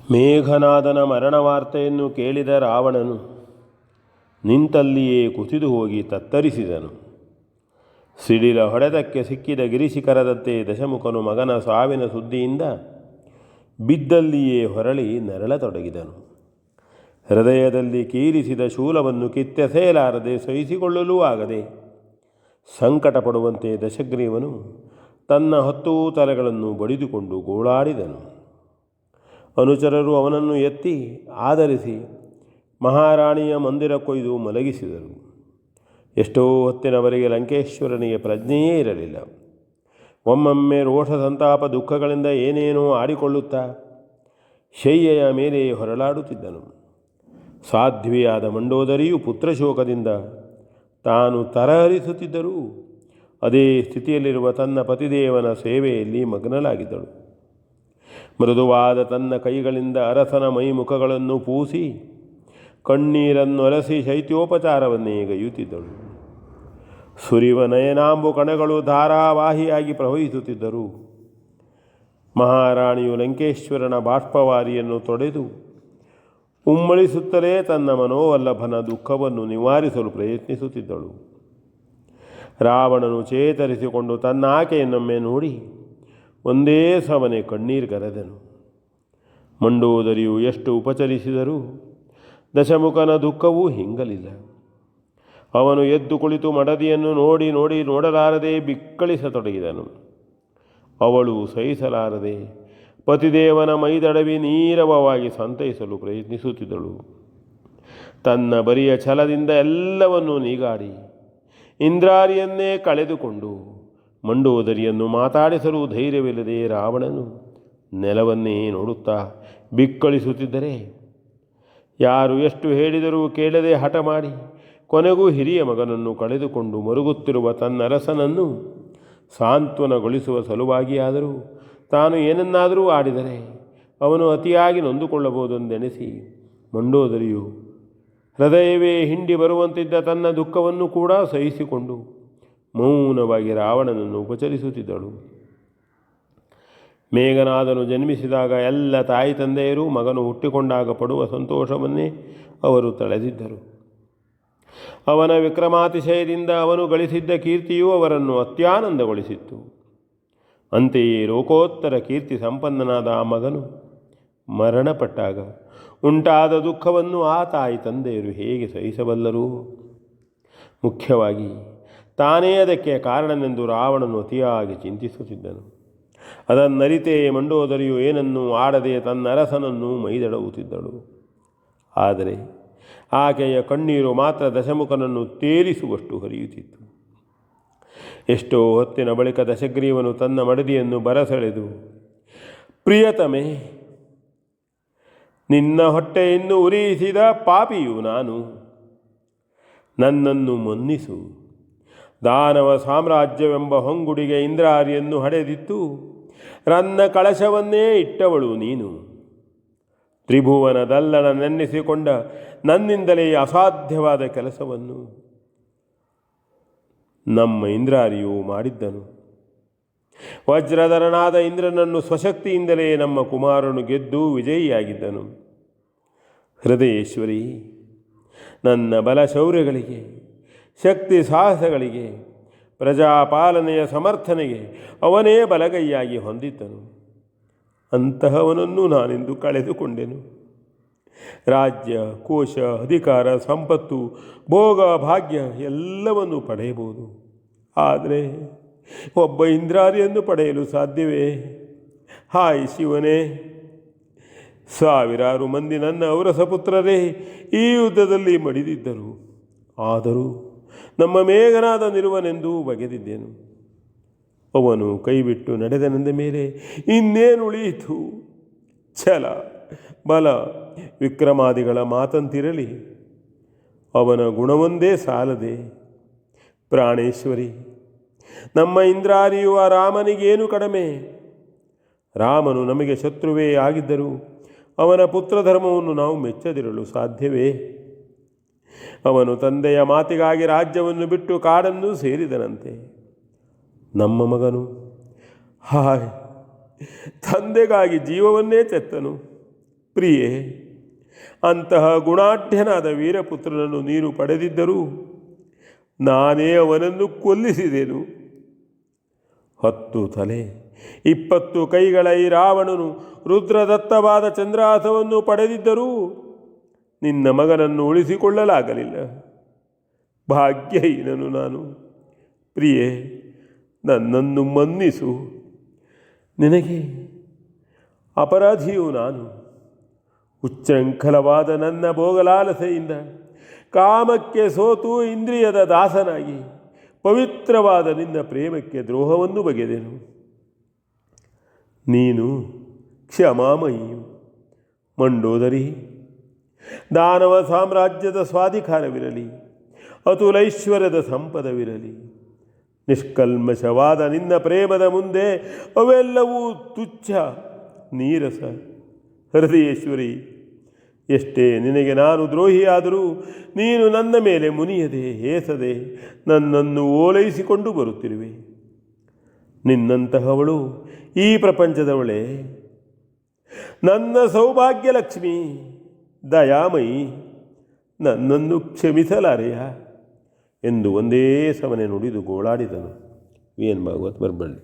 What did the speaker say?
ಮೇಘನಾದನ ಮರಣವಾರ್ತೆಯನ್ನು ಕೇಳಿದ ರಾವಣನು ನಿಂತಲ್ಲಿಯೇ ಕುಸಿದು ಹೋಗಿ ತತ್ತರಿಸಿದನು. ಸಿಡಿಲ ಹೊಡೆತಕ್ಕೆ ಸಿಕ್ಕಿದ ಗಿರಿಶಿಖರದಂತೆ ದಶಮುಖನು ಮಗನ ಸಾವಿನ ಸುದ್ದಿಯಿಂದ ಬಿದ್ದಲ್ಲಿಯೇ ಹೊರಳಿ ನರಳತೊಡಗಿದನು. ಹೃದಯದಲ್ಲಿ ಕೀರಿಸಿದ ಶೂಲವನ್ನು ಕಿತ್ತೆಸೆಯಲಾರದೆ ಸಹಿಸಿಕೊಳ್ಳಲೂ ಆಗದೆ ಸಂಕಟ ಪಡುವಂತೆ ದಶಗ್ರೀವನು ತನ್ನ 10 ತಲೆಗಳನ್ನು ಬಡಿದುಕೊಂಡು ಗೋಳಾಡಿದನು. ಅನುಚರರು ಅವನನ್ನು ಎತ್ತಿ ಆಧರಿಸಿ ಮಹಾರಾಣಿಯ ಮಂದಿರ ಕೊಯ್ದು ಮಲಗಿಸಿದರು. ಎಷ್ಟೋ ಹೊತ್ತಿನವರೆಗೆ ಲಂಕೇಶ್ವರನಿಗೆ ಪ್ರಜ್ಞೆಯೇ ಇರಲಿಲ್ಲ. ಒಮ್ಮೊಮ್ಮೆ ರೋಷ ಸಂತಾಪ ದುಃಖಗಳಿಂದ ಏನೇನೋ ಆಡಿಕೊಳ್ಳುತ್ತಾ ಶಯ್ಯೆಯ ಮೇಲೆ ಹೊರಳಾಡುತ್ತಿದ್ದನು. ಸಾಧ್ವಿಯಾದ ಮಂಡೋದರಿಯು ಪುತ್ರಶೋಕದಿಂದ ತಾನು ತರಹರಿಸುತ್ತಿದ್ದರೂ ಅದೇ ಸ್ಥಿತಿಯಲ್ಲಿರುವ ತನ್ನ ಪತಿದೇವನ ಸೇವೆಯಲ್ಲಿ ಮಗ್ನಲಾಗಿದ್ದಳು. ಮೃದುವಾದ ತನ್ನ ಕೈಗಳಿಂದ ಅರಸನ ಮೈಮುಖಗಳನ್ನು ಪೂಸಿ ಕಣ್ಣೀರನ್ನು ಅರಸಿ ಶೈತ್ಯೋಪಚಾರವನ್ನೇ ಗೈಯುತ್ತಿದ್ದಳು. ಸುರಿವ ನಯನಾಂಬು ಕಣಗಳು ಧಾರಾವಾಹಿಯಾಗಿ ಪ್ರವಹಿಸುತ್ತಿದ್ದರು. ಮಹಾರಾಣಿಯು ಲಂಕೇಶ್ವರನ ಬಾಷ್ಪವಾರಿಯನ್ನು ತೊಡೆದು ಉಮ್ಮಳಿಸುತ್ತಲೇ ತನ್ನ ಮನೋವಲ್ಲಭನ ದುಃಖವನ್ನು ನಿವಾರಿಸಲು ಪ್ರಯತ್ನಿಸುತ್ತಿದ್ದಳು. ರಾವಣನು ಚೇತರಿಸಿಕೊಂಡು ತನ್ನ ಆಕೆಯನ್ನೊಮ್ಮೆ ನೋಡಿ ಒಂದೇ ಸವನೆ ಕಣ್ಣೀರ್ಗರೆದನು. ಮಂಡೋದರಿಯು ಎಷ್ಟು ಉಪಚರಿಸಿದರೂ ದಶಮುಖನ ದುಃಖವೂ ಹಿಂಗಲಿಲ್ಲ. ಅವನು ಎದ್ದು ಕುಳಿತು ಮಡದಿಯನ್ನು ನೋಡಿ ನೋಡಲಾರದೆ ಬಿಕ್ಕಳಿಸತೊಡಗಿದನು. ಅವಳು ಸಹಿಸಲಾರದೆ ಪತಿದೇವನ ಮೈದಡವಿ ನೀರವವಾಗಿ ಸಂತೈಸಲು ಪ್ರಯತ್ನಿಸುತ್ತಿದ್ದಳು. ತನ್ನ ಬರಿಯ ಛಲದಿಂದ ಎಲ್ಲವನ್ನೂ ನೀಗಾಡಿ ಇಂದ್ರಾರಿಯನ್ನೇ ಕಳೆದುಕೊಂಡು ಮಂಡೋದರಿಯನ್ನು ಮಾತಾಡಿಸಲು ಧೈರ್ಯವಿಲ್ಲದೆ ರಾವಣನು ನೆಲವನ್ನೇ ನೋಡುತ್ತಾ ಬಿಕ್ಕಳಿಸುತ್ತಿದ್ದರೆ ಯಾರು ಎಷ್ಟು ಹೇಳಿದರೂ ಕೇಳದೆ ಹಠ ಮಾಡಿ ಕೊನೆಗೂ ಹಿರಿಯ ಮಗನನ್ನು ಕಳೆದುಕೊಂಡು ಮರುಗುತ್ತಿರುವ ತನ್ನ ಅರಸನನ್ನು ಸಾಂತ್ವನಗೊಳಿಸುವ ಸಲುವಾಗಿಯಾದರೂ ತಾನು ಏನನ್ನಾದರೂ ಆಡಿದರೆ ಅವನು ಅತಿಯಾಗಿ ನೊಂದುಕೊಳ್ಳಬಹುದೆಂದೆಣಿಸಿ ಮಂಡೋದರಿಯು ಹೃದಯವೇ ಹಿಂಡಿ ಬರುವಂತಿದ್ದ ತನ್ನ ದುಃಖವನ್ನು ಕೂಡ ಸಹಿಸಿಕೊಂಡು ಮೌನವಾಗಿ ರಾವಣನನ್ನು ಉಪಚರಿಸುತ್ತಿದ್ದಳು. ಮೇಘನಾದನು ಜನ್ಮಿಸಿದಾಗ ಎಲ್ಲ ತಾಯಿ ತಂದೆಯರು ಮಗನು ಹುಟ್ಟಿಕೊಂಡಾಗ ಪಡುವ ಸಂತೋಷವನ್ನೇ ಅವರು ತಳೆದಿದ್ದರು. ಅವನ ವಿಕ್ರಮಾತಿಶಯದಿಂದ ಅವನು ಗಳಿಸಿದ್ದ ಕೀರ್ತಿಯೂ ಅವರನ್ನು ಅತ್ಯಾನಂದಗೊಳಿಸಿತ್ತು. ಅಂತೆಯೇ ಲೋಕೋತ್ತರ ಕೀರ್ತಿ ಸಂಪನ್ನನಾದ ಆ ಮಗನು ಮರಣಪಟ್ಟಾಗ ಉಂಟಾದ ದುಃಖವನ್ನು ಆ ತಾಯಿ ತಂದೆಯರು ಹೇಗೆ ಸಹಿಸಬಲ್ಲರು? ಮುಖ್ಯವಾಗಿ ತಾನೇ ಅದಕ್ಕೆ ಕಾರಣನೆಂದು ರಾವಣನು ಅತಿಯಾಗಿ ಚಿಂತಿಸುತ್ತಿದ್ದನು. ಅದನ್ನರಿತೇ ಮಂಡೋದರಿಯು ಏನನ್ನೂ ಆಡದೆ ತನ್ನ ಅರಸನನ್ನು ಮೈದಡವುತ್ತಿದ್ದಳು. ಆದರೆ ಆಕೆಯ ಕಣ್ಣೀರು ಮಾತ್ರ ದಶಮುಖನನ್ನು ತೇಲಿಸುವಷ್ಟು ಹರಿಯುತ್ತಿತ್ತು. ಎಷ್ಟೋ ಹೊತ್ತಿನ ಬಳಿಕ ದಶಗ್ರೀವನು ತನ್ನ ಮಡದಿಯನ್ನು ಬರಸೆಳೆದು, ಪ್ರಿಯತಮೆ, ನಿನ್ನ ಹೊಟ್ಟೆಯನ್ನು ಉರಿಯಿಸಿದ ಪಾಪಿಯು ನಾನು. ನನ್ನನ್ನು ಮನ್ನಿಸು. ದಾನವ ಸಾಮ್ರಾಜ್ಯವೆಂಬ ಹೊಂಗುಡಿಗೆ ಇಂದ್ರಾರಿಯನ್ನು ಹಡೆದಿತ್ತು ರನ್ನ ಕಳಶವನ್ನೇ ಇಟ್ಟವಳು ನೀನು. ತ್ರಿಭುವನದಲ್ಲನ ನೆನ್ನಿಸಿಕೊಂಡ ನನ್ನಿಂದಲೇ ಅಸಾಧ್ಯವಾದ ಕೆಲಸವನ್ನು ನಮ್ಮ ಇಂದ್ರಾರಿಯು ಮಾಡಿದ್ದನು. ವಜ್ರಧರನಾದ ಇಂದ್ರನನ್ನು ಸ್ವಶಕ್ತಿಯಿಂದಲೇ ನಮ್ಮ ಕುಮಾರನು ಗೆದ್ದು ವಿಜಯಿಯಾಗಿದ್ದನು. ಹೃದಯೇಶ್ವರಿ, ನನ್ನ ಬಲ ಶೌರ್ಯಗಳಿಗೆ, ಶಕ್ತಿ ಸಾಹಸಗಳಿಗೆ, ಪ್ರಜಾಪಾಲನೆಯ ಸಮರ್ಥನೆಗೆ ಅವನೇ ಬಲಗೈಯಾಗಿ ಹೊಂದಿದ್ದನು. ಅಂತಹವನನ್ನು ನಾನೆಂದು ಕಳೆದುಕೊಂಡೆನು. ರಾಜ್ಯ, ಕೋಶ, ಅಧಿಕಾರ, ಸಂಪತ್ತು, ಭೋಗ, ಭಾಗ್ಯ ಎಲ್ಲವನ್ನು ಪಡೆಯಬಹುದು. ಆದರೆ ಒಬ್ಬ ಇಂದ್ರಾರಿಯನ್ನು ಪಡೆಯಲು ಸಾಧ್ಯವೇ? ಹಾಯ್ ಶಿವನೇ, ಸಾವಿರಾರು ಮಂದಿ ನನ್ನ ಔರಸಪುತ್ರರೇ ಈ ಯುದ್ಧದಲ್ಲಿ ಮಡಿದಿದ್ದರು. ಆದರೂ ನಮ್ಮ ಮೇಘನಾದನಿರುವನೆಂದು ಬಗೆದಿದ್ದೆನು. ಅವನು ಕೈಬಿಟ್ಟು ನಡೆದನೆಂದ ಮೇಲೆ ಇನ್ನೇನುಳಿಯಿತು? ಛಲ, ಬಲ, ವಿಕ್ರಮಾದಿಗಳ ಮಾತಂತಿರಲಿ, ಅವನ ಗುಣವೊಂದೇ ಸಾಲದೆ. ಪ್ರಾಣೇಶ್ವರಿ, ನಮ್ಮ ಇಂದ್ರಾರಿಯು ಆ ರಾಮನಿಗೇನು ಕಡಿಮೆ? ರಾಮನು ನಮಗೆ ಶತ್ರುವೇ ಆಗಿದ್ದರೂ ಅವನ ಪುತ್ರಧರ್ಮವನ್ನು ನಾವು ಮೆಚ್ಚದಿರಲು ಸಾಧ್ಯವೇ? ಅವನು ತಂದೆಯ ಮಾತಿಗಾಗಿ ರಾಜ್ಯವನ್ನು ಬಿಟ್ಟು ಕಾಡನ್ನು ಸೇರಿದನಂತೆ. ನಮ್ಮ ಮಗನು ಹಾಯ್ ತಂದೆಗಾಗಿ ಜೀವವನ್ನೇ ತೆತ್ತನು. ಪ್ರಿಯೆ, ಅಂತಹ ಗುಣಾಢ್ಯನಾದ ವೀರಪುತ್ರನನ್ನು ನೀನು ಪಡೆದಿದ್ದರೂ ನಾನೇ ಅವನನ್ನು ಕೊಲ್ಲಿಸಿದೆನು. 10 ತಲೆ 20 ಕೈಗಳ ಈ ರಾವಣನು ರುದ್ರದತ್ತವಾದ ಚಂದ್ರಾಸವನ್ನು ಪಡೆದಿದ್ದರೂ ನಿನ್ನ ಮಗನನ್ನು ಉಳಿಸಿಕೊಳ್ಳಲಾಗಲಿಲ್ಲ. ಭಾಗ್ಯಹೀನನು ನಾನು. ಪ್ರಿಯೆ, ನನ್ನನ್ನು ಮನ್ನಿಸು. ನಿನಗೆ ಅಪರಾಧಿಯು ನಾನು. ಉಚ್ಚೃಂಖಲವಾದ ನನ್ನ ಭೋಗಲಾಲಸೆಯಿಂದ ಕಾಮಕ್ಕೆ ಸೋತು ಇಂದ್ರಿಯದ ದಾಸನಾಗಿ ಪವಿತ್ರವಾದ ನಿನ್ನ ಪ್ರೇಮಕ್ಕೆ ದ್ರೋಹವನ್ನು ಬಗೆದೆನು. ನೀನು ಕ್ಷಮಾಮಯಿಯು. ಮಂಡೋದರಿ, ದಾನವ ಸಾಮ್ರಾಜ್ಯದ ಸ್ವಾಧಿಕಾರವಿರಲಿ, ಅತುಲೈಶ್ವರ್ಯದ ಸಂಪದವಿರಲಿ, ನಿಷ್ಕಲ್ಮಶವಾದ ನಿನ್ನ ಪ್ರೇಮದ ಮುಂದೆ ಅವೆಲ್ಲವೂ ತುಚ್ಛ, ನೀರಸ. ಹೃದಯೇಶ್ವರಿ, ಎಷ್ಟೇ ನಿನಗೆ ನಾನು ದ್ರೋಹಿಯಾದರೂ ನೀನು ನನ್ನ ಮೇಲೆ ಮುನಿಯದೆ ಹೇಸದೆ ನನ್ನನ್ನು ಓಲೈಸಿಕೊಂಡು ಬರುತ್ತಿರುವೆ. ನಿನ್ನಂತಹವಳು ಈ ಪ್ರಪಂಚದವಳೇ. ನನ್ನ ಸೌಭಾಗ್ಯ ಲಕ್ಷ್ಮಿ, ದಯಾಮಯಿ, ನನ್ನನ್ನು ಕ್ಷಮಿಸಲಾರೆಯ ಎಂದು ಒಂದೇ ಸಮನೆ ನುಡಿದು ಗೋಳಾಡಿದನು. V N Bhagwat Barballi.